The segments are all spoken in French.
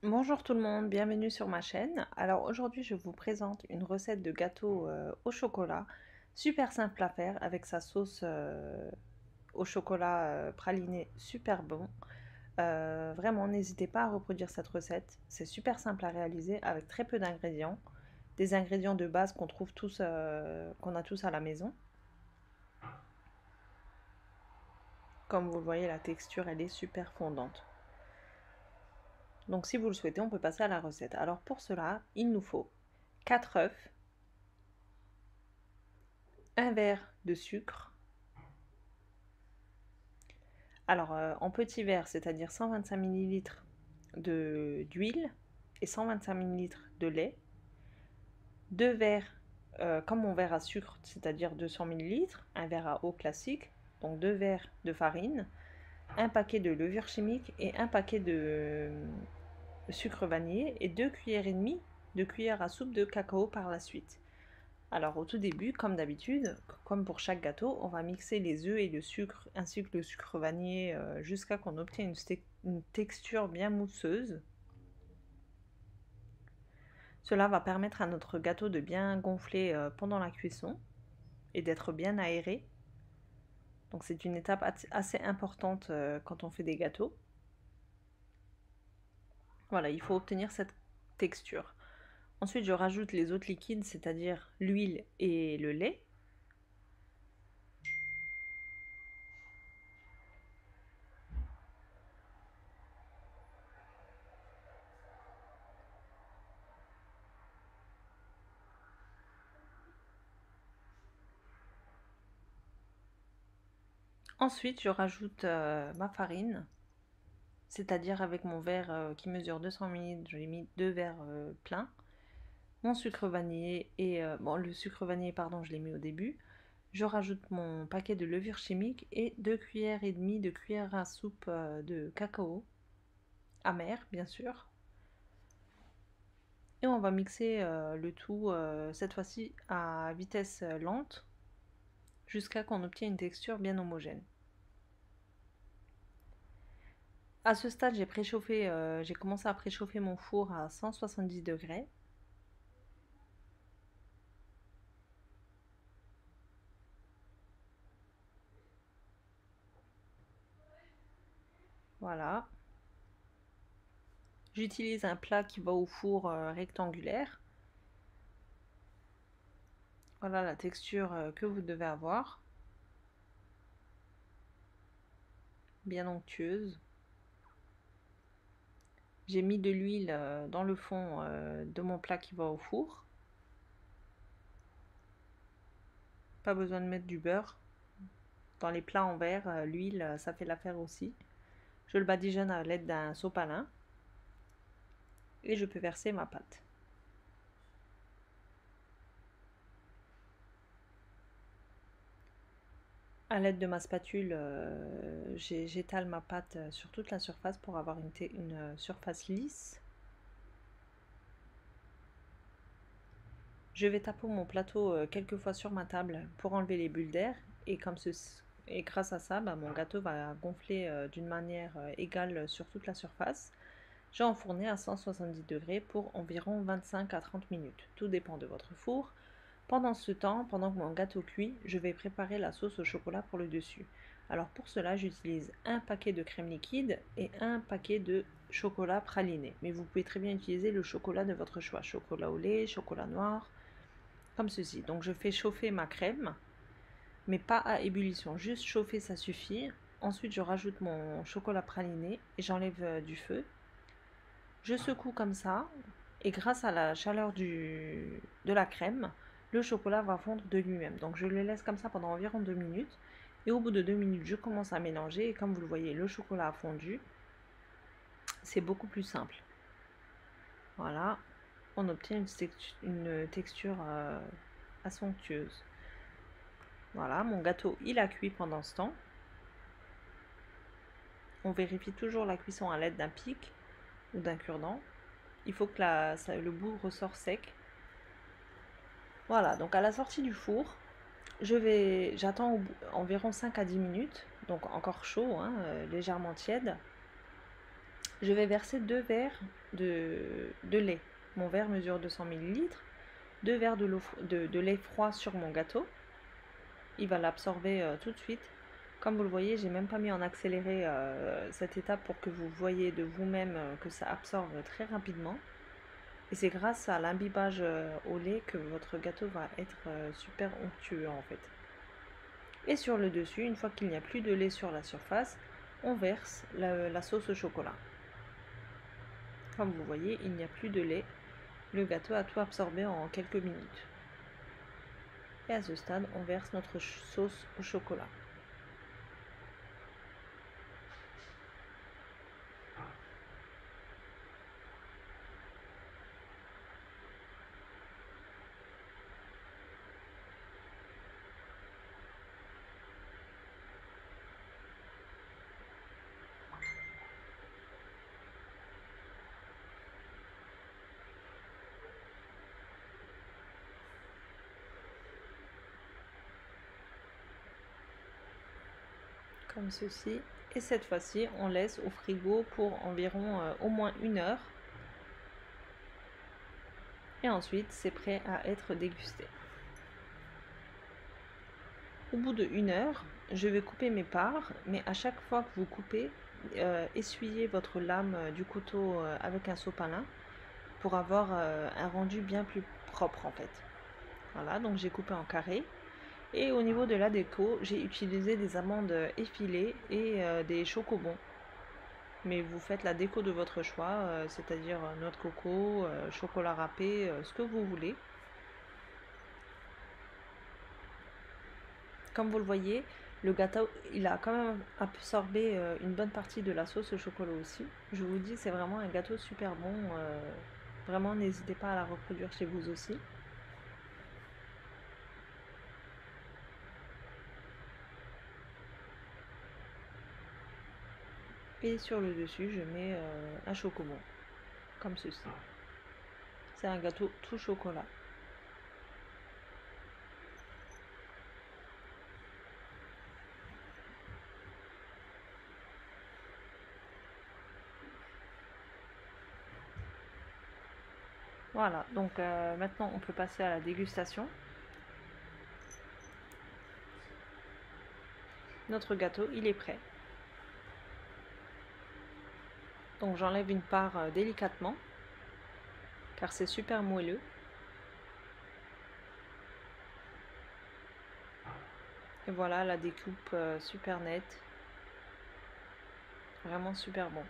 Bonjour tout le monde, bienvenue sur ma chaîne. Alors aujourd'hui je vous présente une recette de gâteau au chocolat, super simple à faire avec sa sauce au chocolat praliné super bon. Vraiment n'hésitez pas à reproduire cette recette, c'est super simple à réaliser avec très peu d'ingrédients, des ingrédients de base qu'on trouve tous, qu'on a tous à la maison. Comme vous le voyez, la texture elle est super fondante. Donc si vous le souhaitez, on peut passer à la recette. Alors pour cela, il nous faut 4 œufs, un verre de sucre. Alors en petit verre, c'est-à-dire 125 ml d'huile et 125 ml de lait. 2 verres comme mon verre à sucre, c'est-à-dire 200 ml. Un verre à eau classique, donc 2 verres de farine, un paquet de levure chimique et un paquet de sucre vanillé et 2 cuillères et demie de cuillère à soupe de cacao par la suite. Alors au tout début, comme d'habitude, comme pour chaque gâteau, on va mixer les œufs et le sucre ainsi que le sucre vanillé jusqu'à qu'on obtienne une texture bien mousseuse. Cela va permettre à notre gâteau de bien gonfler pendant la cuisson et d'être bien aéré. Donc c'est une étape assez importante quand on fait des gâteaux. Voilà, il faut obtenir cette texture. Ensuite, je rajoute les autres liquides, c'est-à-dire l'huile et le lait. Ensuite, je rajoute ma farine, c'est-à-dire avec mon verre qui mesure 200 ml, j'ai mis 2 verres pleins. Mon sucre vanillé et bon, le sucre vanillé, pardon, je l'ai mis au début. Je rajoute mon paquet de levure chimique et 2 cuillères et demie de cuillère à soupe de cacao amer, bien sûr. Et on va mixer le tout cette fois-ci à vitesse lente jusqu'à qu'on obtienne une texture bien homogène. À ce stade, j'ai commencé à préchauffer mon four à 170 degrés. Voilà. J'utilise un plat qui va au four rectangulaire. Voilà la texture que vous devez avoir. Bien onctueuse. J'ai mis de l'huile dans le fond de mon plat qui va au four. Pas besoin de mettre du beurre. Dans les plats en verre, l'huile, ça fait l'affaire aussi. Je le badigeonne à l'aide d'un sopalin. Et je peux verser ma pâte. À l'aide de ma spatule, j'étale ma pâte sur toute la surface pour avoir une surface lisse. Je vais taper mon plateau quelques fois sur ma table pour enlever les bulles d'air et grâce à ça, bah, mon gâteau va gonfler d'une manière égale sur toute la surface. J'ai enfourné à 170 degrés pour environ 25 à 30 minutes. Tout dépend de votre four. Pendant ce temps, pendant que mon gâteau cuit, je vais préparer la sauce au chocolat pour le dessus. Alors pour cela, j'utilise un paquet de crème liquide et un paquet de chocolat praliné. Mais vous pouvez très bien utiliser le chocolat de votre choix. Chocolat au lait, chocolat noir, comme ceci. Donc je fais chauffer ma crème, mais pas à ébullition. Juste chauffer, ça suffit. Ensuite, je rajoute mon chocolat praliné et j'enlève du feu. Je secoue comme ça et grâce à la chaleur de la crème, le chocolat va fondre de lui-même. Donc je le laisse comme ça pendant environ 2 minutes. Et au bout de 2 minutes, je commence à mélanger. Et comme vous le voyez, le chocolat a fondu. C'est beaucoup plus simple. Voilà, on obtient une texture assez onctueuse. Voilà, mon gâteau, il a cuit pendant ce temps. On vérifie toujours la cuisson à l'aide d'un pic ou d'un cure-dent. Il faut que le bout ressort sec. Voilà, donc à la sortie du four, j'attends environ 5 à 10 minutes, donc encore chaud, hein, légèrement tiède. Je vais verser 2 verres de lait. Mon verre mesure 200 ml. 2 verres de lait froid sur mon gâteau. Il va l'absorber tout de suite. Comme vous le voyez, j'ai même pas mis en accéléré cette étape pour que vous voyez de vous-même que ça absorbe très rapidement. Et c'est grâce à l'imbibage au lait que votre gâteau va être super onctueux en fait. Et sur le dessus, une fois qu'il n'y a plus de lait sur la surface, on verse la sauce au chocolat. Comme vous voyez, il n'y a plus de lait. Le gâteau a tout absorbé en quelques minutes. Et à ce stade, on verse notre sauce au chocolat. Comme ceci. Et cette fois-ci, on laisse au frigo pour environ au moins 1 heure. Et ensuite, c'est prêt à être dégusté. Au bout de 1 heure, je vais couper mes parts, mais à chaque fois que vous coupez, essuyez votre lame du couteau avec un sopalin pour avoir un rendu bien plus propre en fait. Voilà, donc j'ai coupé en carré. Et au niveau de la déco, j'ai utilisé des amandes effilées et des chocobons. Mais vous faites la déco de votre choix, c'est-à-dire noix de coco, chocolat râpé, ce que vous voulez. Comme vous le voyez, le gâteau, il a quand même absorbé une bonne partie de la sauce au chocolat aussi. Je vous dis, c'est vraiment un gâteau super bon. Vraiment, n'hésitez pas à la reproduire chez vous aussi. Et sur le dessus, je mets un chocobon, comme ceci. C'est un gâteau tout chocolat. Voilà, donc maintenant on peut passer à la dégustation. Notre gâteau, il est prêt. Donc j'enlève une part délicatement, car c'est super moelleux. Et voilà, la découpe super nette. Vraiment super bon.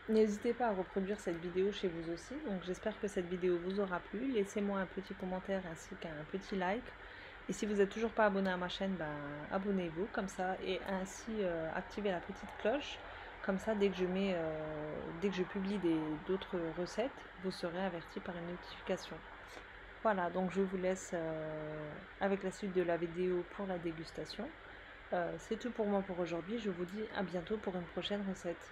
N'hésitez pas à reproduire cette vidéo chez vous aussi. Donc j'espère que cette vidéo vous aura plu. Laissez-moi un petit commentaire ainsi qu'un petit like. Et si vous n'êtes toujours pas abonné à ma chaîne, ben, abonnez-vous comme ça et ainsi activez la petite cloche. Comme ça, dès que je publie d'autres recettes, vous serez averti par une notification. Voilà, donc je vous laisse avec la suite de la vidéo pour la dégustation. C'est tout pour moi pour aujourd'hui. Je vous dis à bientôt pour une prochaine recette.